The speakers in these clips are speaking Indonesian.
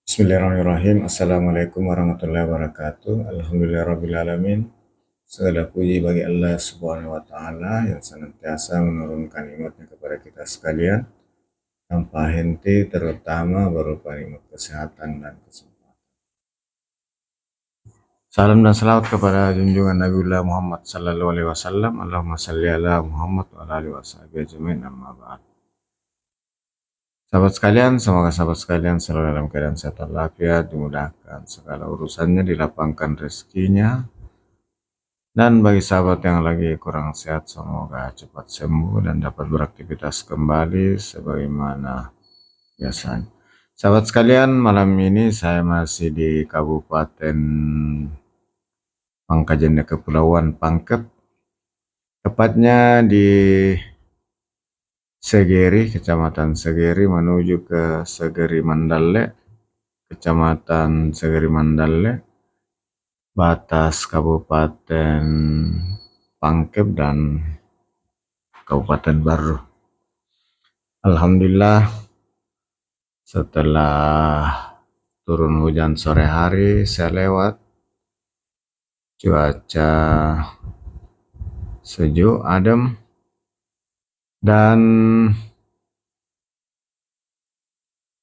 Bismillahirrahmanirrahim. Assalamualaikum warahmatullahi wabarakatuh. Alhamdulillahirrabbilalamin. Segala puji bagi Allah Subhanahu wa Ta'ala yang senantiasa menurunkan nikmatnya kepada kita sekalian tanpa henti, terutama berupa nikmat kesehatan dan kesempatan. Salam dan salawat kepada junjungan Nabiullah Muhammad sallallahu alaihi wasallam. Allahumma salli ala Muhammad wa ala alihi washabihi ajmain, amma ba'd. Sahabat sekalian, semoga sahabat sekalian selalu dalam keadaan sehat walafiat, dimudahkan segala urusannya, dilapangkan rezekinya. Dan bagi sahabat yang lagi kurang sehat, semoga cepat sembuh dan dapat beraktivitas kembali sebagaimana biasanya. Sahabat sekalian, malam ini saya masih di Kabupaten Pangkajene, Kepulauan Pangkep, tepatnya di Segeri, Kecamatan Segeri menuju ke Segeri Mandalle, Kecamatan Segeri Mandalle, batas Kabupaten Pangkep dan Kabupaten Baru. Alhamdulillah, setelah turun hujan sore hari saya lewat, cuaca sejuk, adem, dan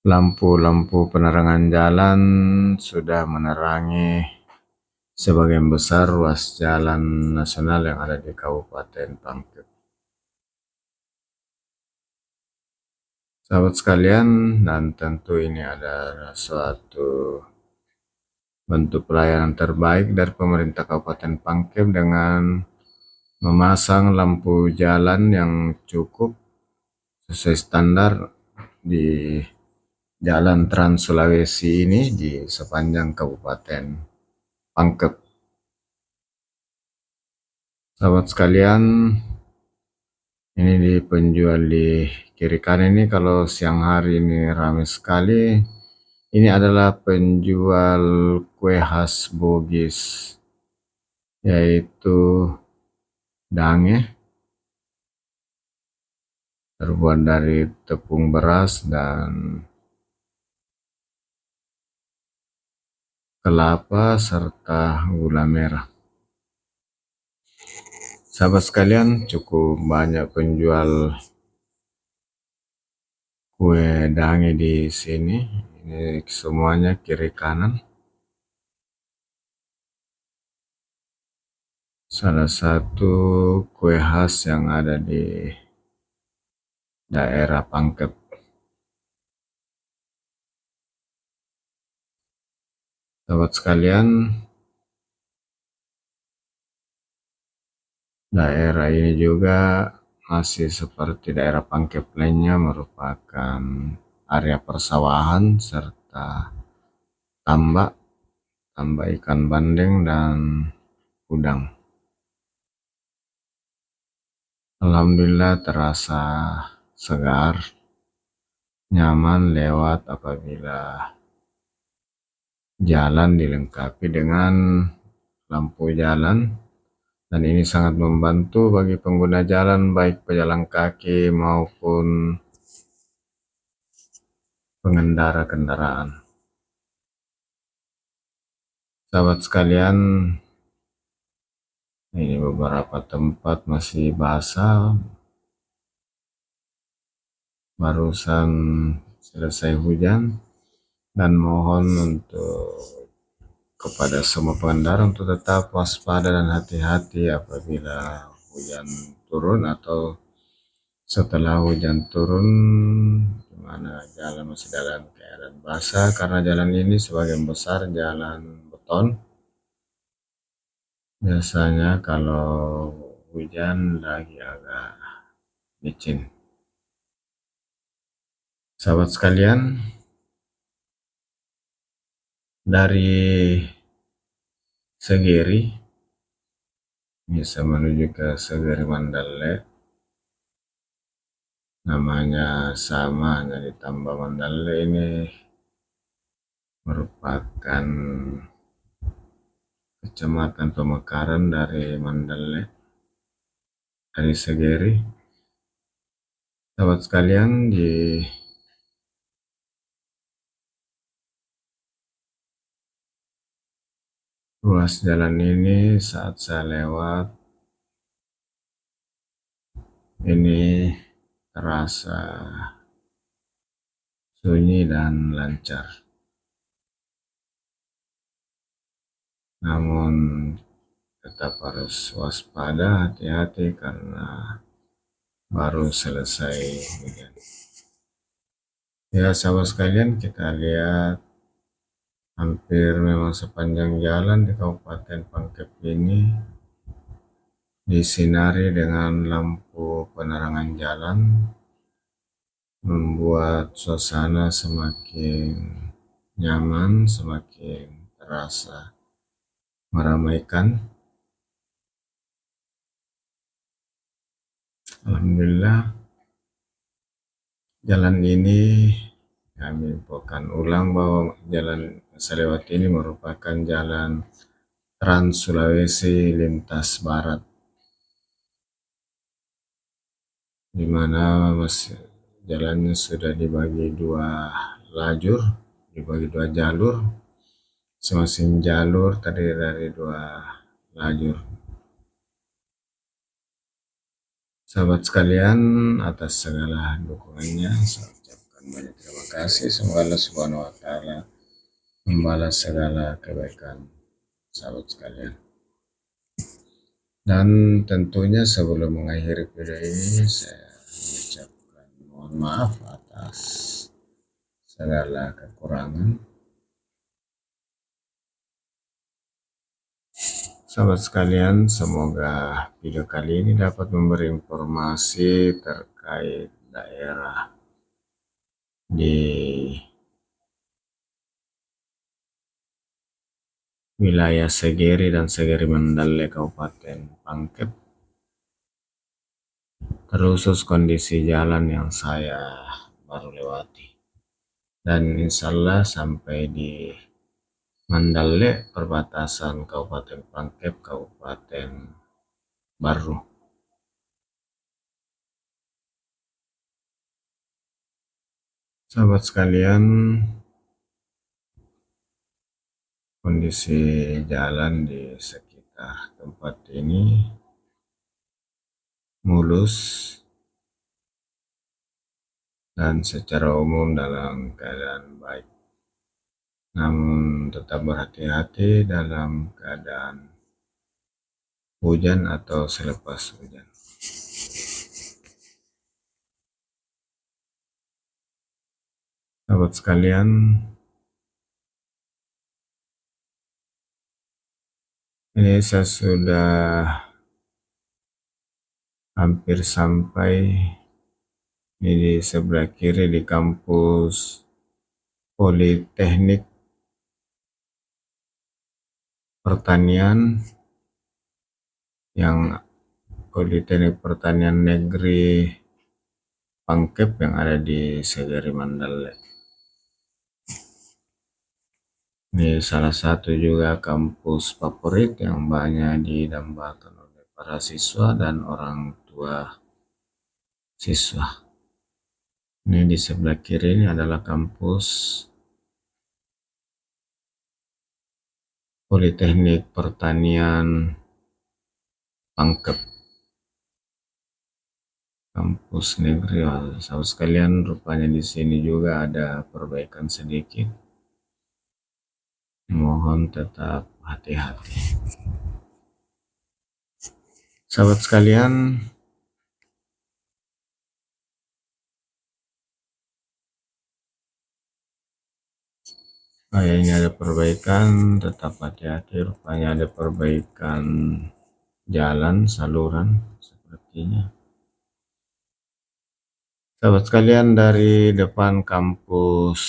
lampu-lampu penerangan jalan sudah menerangi sebagian besar ruas jalan nasional yang ada di Kabupaten Pangkep. Sahabat sekalian, dan tentu ini adalah suatu bentuk pelayanan terbaik dari pemerintah Kabupaten Pangkep dengan memasang lampu jalan yang cukup sesuai standar di Jalan Trans Sulawesi ini di sepanjang Kabupaten Pangkep. Sahabat sekalian, ini di penjual di kiri kanan ini kalau siang hari ini ramai sekali. Ini adalah penjual kue khas Bugis, yaitu dange, terbuat dari tepung beras dan kelapa serta gula merah. Sahabat sekalian, cukup banyak penjual kue dange di sini. Ini semuanya kiri kanan. Salah satu kue khas yang ada di daerah Pangkep. Sahabat sekalian, daerah ini juga masih seperti daerah Pangkep lainnya, merupakan area persawahan serta tambak ikan bandeng dan udang. Alhamdulillah terasa segar, nyaman lewat apabila jalan dilengkapi dengan lampu jalan, dan ini sangat membantu bagi pengguna jalan baik pejalan kaki maupun pengendara kendaraan. Sahabat sekalian, ini beberapa tempat masih basah, barusan selesai hujan, dan mohon untuk kepada semua pengendara untuk tetap waspada dan hati-hati apabila hujan turun atau setelah hujan turun, di mana jalan masih dalam keadaan basah, karena jalan ini sebagian besar jalan beton. Biasanya kalau hujan lagi agak licin. Sahabat sekalian, dari Segeri bisa menuju ke Segeri Mandalle, namanya sama, hanya ditambah Mandalle. Ini merupakan kecamatan pemekaran dari Mandalle, dari Segeri. Sahabat sekalian, di Ruas jalan ini saat saya lewat ini terasa sunyi dan lancar. Namun tetap harus waspada, hati-hati karena baru selesai hujan. Ya, sahabat sekalian, kita lihat hampir memang sepanjang jalan di Kabupaten Pangkep ini disinari dengan lampu penerangan jalan, membuat suasana semakin nyaman, semakin terasa meramaikan. Alhamdulillah, jalan ini kami infokan ulang bahwa jalan saya lewat ini merupakan jalan Trans Sulawesi lintas barat, di mana jalannya sudah dibagi dua lajur, dibagi dua jalur, masing-masing jalur terdiri dari dua lajur. Sahabat sekalian, atas segala dukungannya saya ucapkan banyak terima kasih. Semoga Allah Subhanahu wa Ta'ala membalas segala kebaikan sahabat sekalian. Dan tentunya sebelum mengakhiri video ini, saya mengucapkan mohon maaf atas segala kekurangan. Sahabat sekalian, semoga video kali ini dapat memberi informasi terkait daerah di wilayah Segeri dan Segeri Mandalle Kabupaten Pangkep, terkhusus kondisi jalan yang saya baru lewati. Dan insya Allah sampai di Mandalle, perbatasan Kabupaten Pangkep, Kabupaten Baru. Sahabat sekalian, kondisi jalan di sekitar tempat ini mulus dan secara umum dalam keadaan baik. Namun tetap berhati-hati dalam keadaan hujan atau selepas hujan. Sahabat sekalian, ini saya sudah hampir sampai di sebelah kiri di kampus Politeknik Pertanian, yang Politeknik Pertanian Negeri Pangkep yang ada di Segeri Mandalle. Ini salah satu juga kampus favorit yang banyak didambakan oleh para siswa dan orang tua siswa. Ini di sebelah kiri ini adalah kampus Politeknik Pertanian Pangkep, kampus negeri. Sahabat sekalian, rupanya di sini juga ada perbaikan sedikit. Mohon tetap hati-hati. Sahabat sekalian, ini ada perbaikan, tetap hati-hati. Rupanya ada perbaikan jalan, saluran sepertinya. Sahabat sekalian, dari depan kampus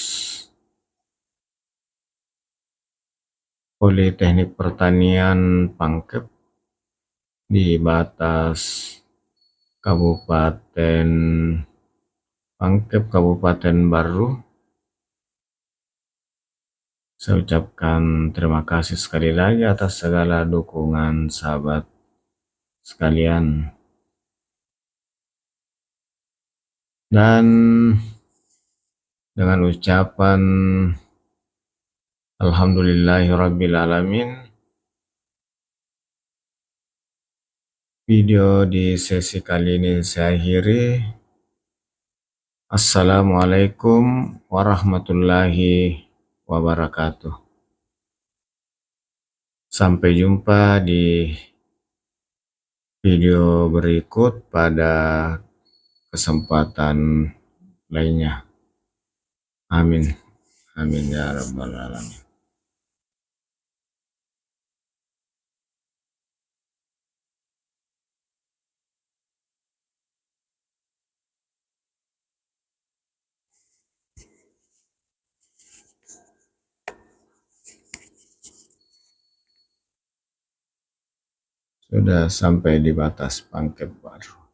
Politeknik Pertanian Pangkep di batas Kabupaten Pangkep, Kabupaten Baru, saya ucapkan terima kasih sekali lagi atas segala dukungan sahabat sekalian. Dan dengan ucapan Alhamdulillahirrabbilalamin, Video di sesi kali ini saya akhiri. Assalamualaikum warahmatullahi wabarakatuh. Sampai jumpa di video berikut pada kesempatan lainnya. Amin. Amin ya rabbal alamin. Sudah sampai di batas pangkep baru.